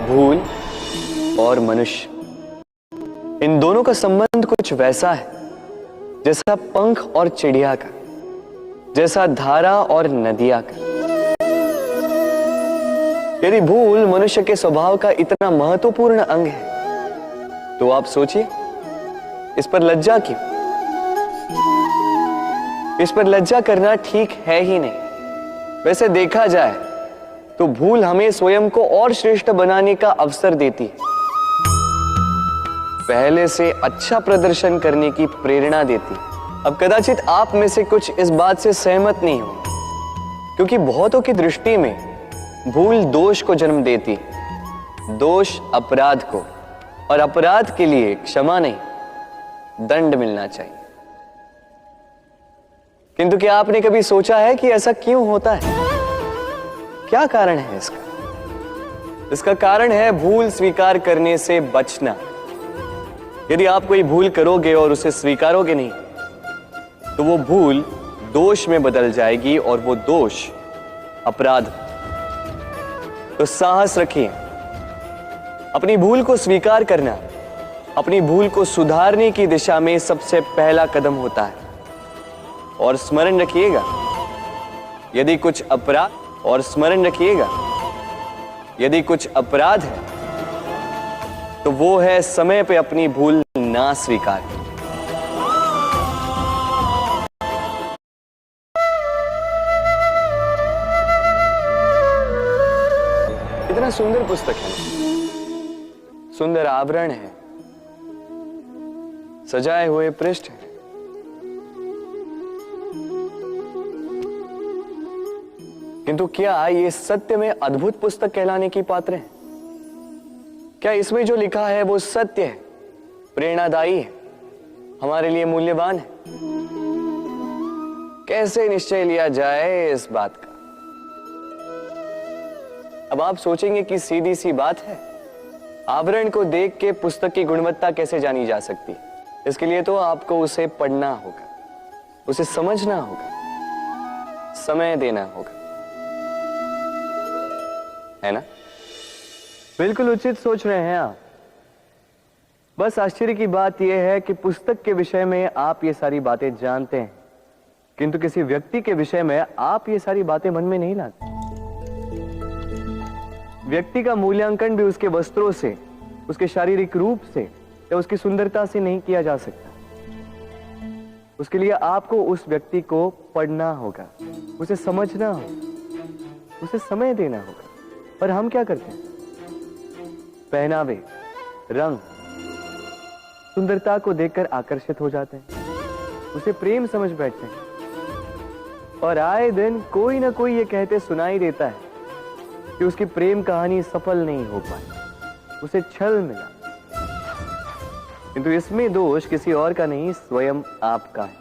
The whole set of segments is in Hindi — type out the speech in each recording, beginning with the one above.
भूल और मनुष्य, इन दोनों का संबंध कुछ वैसा है जैसा पंख और चिड़िया का, जैसा धारा और नदिया का। यदि भूल मनुष्य के स्वभाव का इतना महत्वपूर्ण अंग है तो आप सोचिए, इस पर लज्जा क्यों? इस पर लज्जा करना ठीक है ही नहीं। वैसे देखा जाए तो भूल हमें स्वयं को और श्रेष्ठ बनाने का अवसर देती है, पहले से अच्छा प्रदर्शन करने की प्रेरणा देती है। अब कदाचित आप में से कुछ इस बात से सहमत नहीं हो, क्योंकि बहुतों की दृष्टि में भूल दोष को जन्म देती है, दोष अपराध को, और अपराध के लिए क्षमा नहीं दंड मिलना चाहिए। किंतु क्या आपने कभी सोचा है कि ऐसा क्यों होता है? क्या कारण है इसका? इसका कारण है भूल स्वीकार करने से बचना। यदि आप कोई भूल करोगे और उसे स्वीकारोगे नहीं तो वो भूल दोष में बदल जाएगी और वो दोष अपराध। तो साहस रखिए, अपनी भूल को स्वीकार करना अपनी भूल को सुधारने की दिशा में सबसे पहला कदम होता है। और स्मरण रखिएगा, यदि कुछ अपराध है तो वो है समय पे अपनी भूल ना स्वीकार। इतना सुंदर पुस्तक है, सुंदर आवरण है, सजाए हुए पृष्ठ है, किंतु क्या ये सत्य में अद्भुत पुस्तक कहलाने की पात्र है? क्या इसमें जो लिखा है वो सत्य है, प्रेरणादायी है, हमारे लिए मूल्यवान है? कैसे निश्चय लिया जाए इस बात का? अब आप सोचेंगे कि सीधी सी बात है, आवरण को देख के पुस्तक की गुणवत्ता कैसे जानी जा सकती? इसके लिए तो आपको उसे पढ़ना होगा, उसे समझना होगा, समय देना होगा, है ना? बिल्कुल उचित सोच रहे हैं आप। बस आश्चर्य की बात यह है कि पुस्तक के विषय में आप ये सारी बातें जानते हैं, किंतु किसी व्यक्ति के विषय में आप ये सारी बातें मन में नहीं लाते। व्यक्ति का मूल्यांकन भी उसके वस्त्रों से, उसके शारीरिक रूप से या उसकी सुंदरता से नहीं किया जा सकता। उसके लिए आपको उस व्यक्ति को पढ़ना होगा, उसे समझना होगा, उसे समय देना होगा। पर हम क्या करते हैं? पहनावे, रंग, सुंदरता को देखकर आकर्षित हो जाते हैं, उसे प्रेम समझ बैठते हैं, और आए दिन कोई ना कोई ये कहते सुनाई देता है कि उसकी प्रेम कहानी सफल नहीं हो पाई, उसे छल मिला। किंतु इसमें दोष किसी और का नहीं, स्वयं आपका है।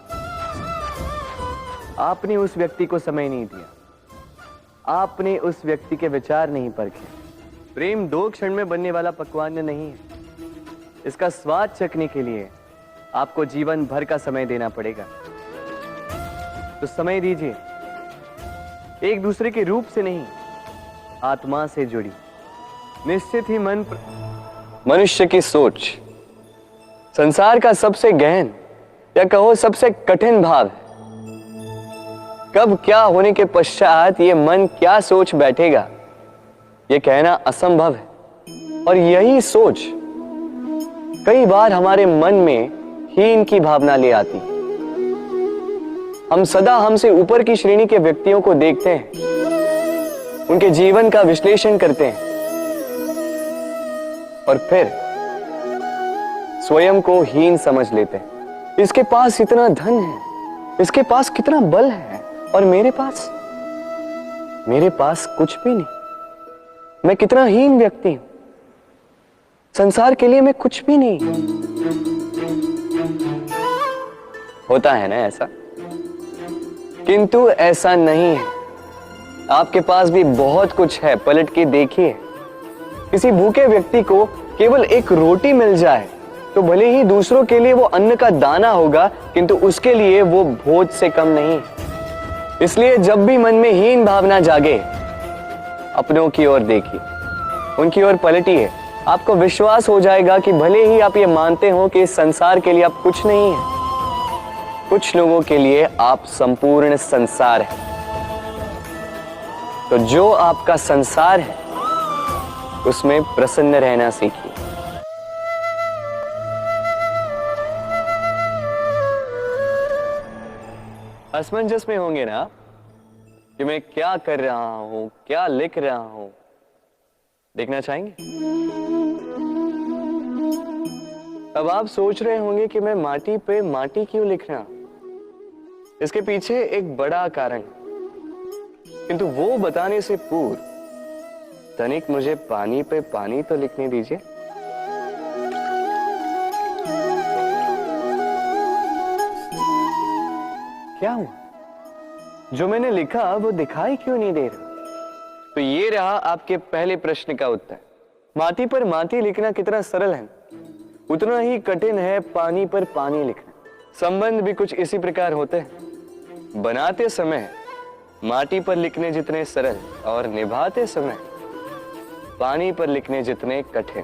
आपने उस व्यक्ति को समय नहीं दिया, आपने उस व्यक्ति के विचार नहीं परखे। प्रेम 2 क्षण में बनने वाला पकवान नहीं है, इसका स्वाद चखने के लिए आपको जीवन भर का समय देना पड़ेगा। तो समय दीजिए, एक दूसरे के रूप से नहीं, आत्मा से जुड़ी। निश्चित ही मनुष्य की सोच संसार का सबसे गहन या कहो सबसे कठिन भाव है। कब क्या होने के पश्चात ये मन क्या सोच बैठेगा, ये कहना असंभव है। और यही सोच कई बार हमारे मन में हीन की भावना ले आती। हम सदा हमसे ऊपर की श्रेणी के व्यक्तियों को देखते हैं, उनके जीवन का विश्लेषण करते हैं, और फिर स्वयं को हीन समझ लेते हैं। इसके पास इतना धन है, इसके पास कितना बल है, और मेरे पास कुछ भी नहीं। मैं कितना हीन व्यक्ति हूं, संसार के लिए मैं कुछ भी नहीं। होता है ना ऐसा? किंतु ऐसा नहीं है, आपके पास भी बहुत कुछ है। पलट के देखिए, किसी भूखे व्यक्ति को केवल एक रोटी मिल जाए तो भले ही दूसरों के लिए वो अन्न का दाना होगा, किंतु उसके लिए वो भोज से कम नहीं। इसलिए जब भी मन में हीन भावना जागे, अपनों की ओर देखिए, उनकी ओर पलटिए। आपको विश्वास हो जाएगा कि भले ही आप ये मानते हो कि इस संसार के लिए आप कुछ नहीं है, कुछ लोगों के लिए आप संपूर्ण संसार है। तो जो आपका संसार है उसमें प्रसन्न रहना सीखिए। असमंजस में होंगे ना कि मैं क्या कर रहा हूं, क्या लिख रहा हूं, देखना चाहेंगे? अब आप सोच रहे होंगे कि मैं माटी पे माटी क्यों लिख रहा हूं। इसके पीछे एक बड़ा कारण है, किंतु वो बताने से पूर्व तनिक मुझे पानी पे पानी तो लिखने दीजिए। क्या हुआ? जो मैंने लिखा वो दिखाई क्यों नहीं दे रहा? तो ये रहा आपके पहले प्रश्न का उत्तर। माटी पर माटी लिखना कितना सरल है, उतना ही कठिन है पानी पर पानी लिखना। संबंध भी कुछ इसी प्रकार होते हैं। बनाते समय माटी पर लिखने जितने सरल और निभाते समय पानी पर लिखने जितने कठिन।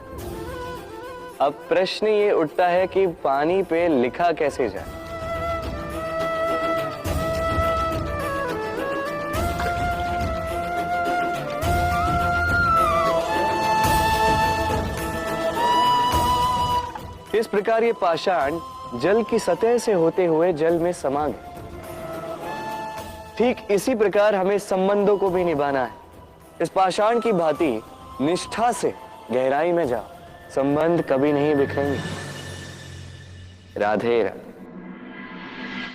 अब प्रश्न ये उठता है कि पानी पे लिखा कैसे जाए। इस प्रकार ये पाषाण जल की सतह से होते हुए जल में समा गए। ठीक इसी प्रकार हमें संबंधों को भी निभाना है। इस पाषाण की भांति निष्ठा से गहराई में जाओ, संबंध कभी नहीं बिखरेंगे। राधे राधे।